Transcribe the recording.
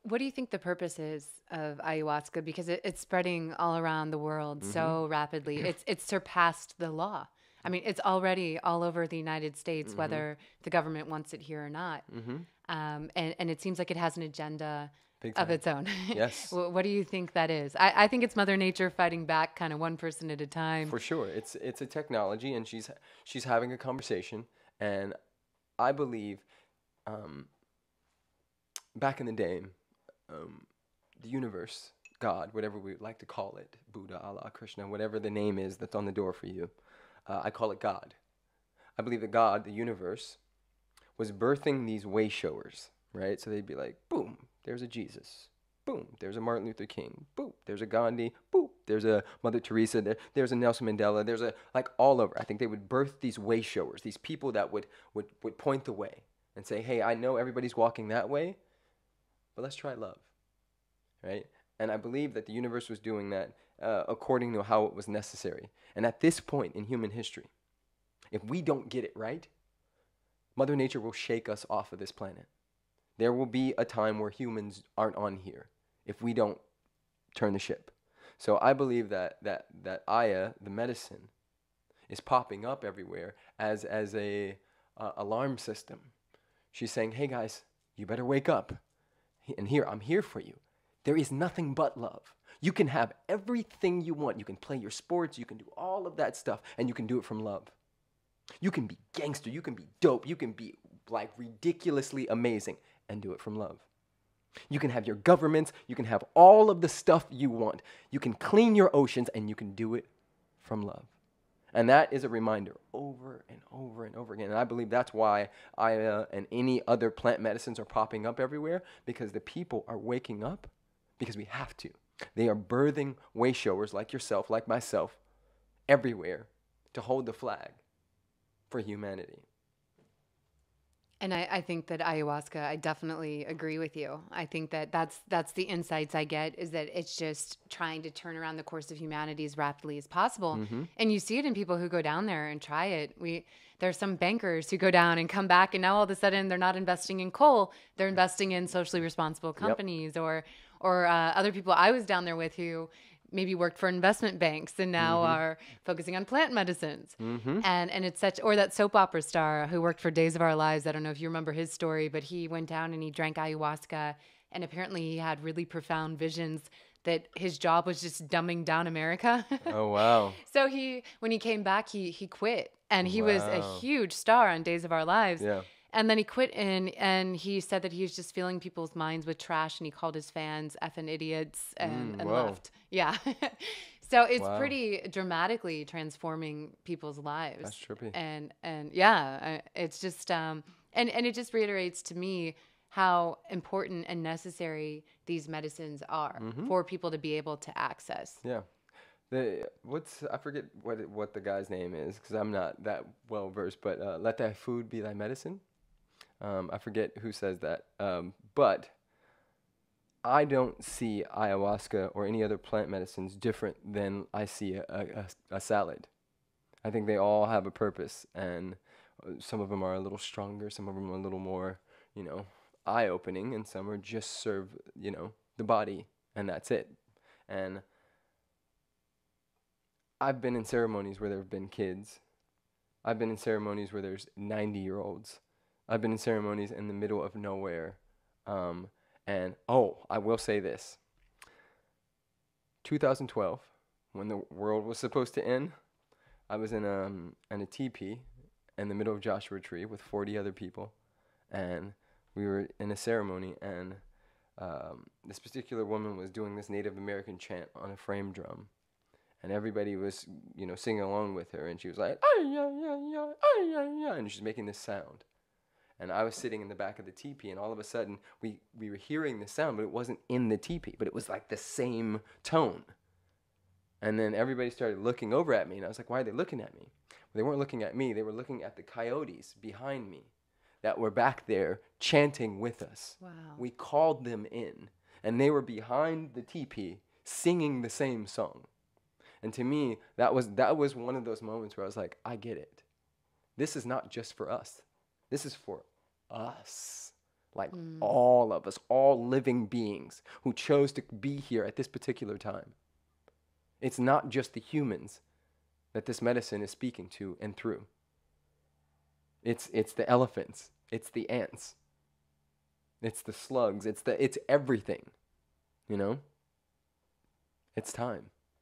What do you think the purpose is of ayahuasca? Because it's spreading all around the world Mm-hmm. so rapidly. It's surpassed the law. I mean, it's already all over the United States, Mm-hmm. whether the government wants it here or not. Mm-hmm. And it seems like it has an agenda Big of time. its own. Yes, What do you think that is? I think it's Mother Nature fighting back, kind of one person at a time. for sure. It's a technology, and she's having a conversation, and I believe um, back in the day, um, the universe, God, whatever we would like to call it, Buddha, Allah, Krishna, whatever the name is that's on the door for you, I call it God. I believe that God, the universe, was birthing these way showers, right? So they'd be like, boom, there's a Jesus. Boom, there's a Martin Luther King. Boom, there's a Gandhi. Boom, there's a Mother Teresa. There's a Nelson Mandela. There's a, like, all over. I think they would birth these way showers, these people that would point the way and say, hey, I know everybody's walking that way, but let's try love, right? And I believe that the universe was doing that according to how it was necessary. And at this point in human history, if we don't get it right, Mother Nature will shake us off of this planet. There will be a time where humans aren't on here if we don't turn the ship. So I believe that Aya, the medicine, is popping up everywhere as a alarm system. She's saying, "Hey guys, you better wake up. And here, I'm here for you. There is nothing but love. You can have everything you want. You can play your sports, you can do all of that stuff, and you can do it from love. You can be gangster, you can be dope, you can be like ridiculously amazing and do it from love. You can have your governments, you can have all of the stuff you want. You can clean your oceans and you can do it from love." And that is a reminder over and over and over again. And I believe that's why Aya and any other plant medicines are popping up everywhere, because the people are waking up because we have to. They are birthing way showers like yourself, like myself, everywhere to hold the flag for humanity. And I think that ayahuasca, I definitely agree with you. I think that that's the insights I get is that it's just trying to turn around the course of humanity as rapidly as possible. Mm-hmm. And you see it in people who go down there and try it. There's some bankers who go down and come back, and now all of a sudden they're not investing in coal; they're investing in socially responsible Yep. companies, or other people I was down there with who maybe worked for investment banks and now Mm-hmm. are focusing on plant medicines. Mm-hmm. And it's such, or that soap opera star who worked for Days of Our Lives. I don't know if you remember his story, but he went down and he drank ayahuasca, and apparently he had really profound visions that his job was just dumbing down America. Oh wow. So when he came back, he quit, and he was a Wow. huge star on Days of Our Lives. Yeah. And then he quit, and he said that he was just filling people's minds with trash, and he called his fans effing idiots and Whoa. left. Yeah. So it's Wow. pretty dramatically transforming people's lives. That's trippy. And yeah, it's just and it just reiterates to me how important and necessary these medicines are Mm-hmm. for people to be able to access. Yeah. The what's I forget what the guy's name is because I'm not that well versed. But let thy food be thy medicine. I forget who says that. But I don't see ayahuasca or any other plant medicines different than I see a salad. I think they all have a purpose, and some of them are a little stronger, some of them are a little more, you know, eye opening, and some are just serve, the body, and that's it. And I've been in ceremonies where there have been kids. I've been in ceremonies where there's 90-year-olds. I've been in ceremonies in the middle of nowhere. Um, and oh, I will say this: 2012, when the world was supposed to end, I was in a teepee in the middle of Joshua Tree with 40 other people, and we were in a ceremony, and this particular woman was doing this Native American chant on a frame drum, and everybody was, singing along with her, and she was like, ay, ya, ya, ya, ay, ya, ya, and she's making this sound. And I was sitting in the back of the teepee, and all of a sudden, we were hearing the sound, but it wasn't in the teepee, but it was like the same tone. And then everybody started looking over at me, and I was like, why are they looking at me? Well, they weren't looking at me, they were looking at the coyotes behind me that were back there chanting with us. Wow. We called them in, and they were behind the teepee singing the same song. And to me, that was one of those moments where I was like, I get it. This is not just for us. This is for us. Like Mm. all of us, all living beings who chose to be here at this particular time. It's not just the humans that this medicine is speaking to and through. It's the elephants, it's the ants, it's the slugs, it's everything, you know? It's time.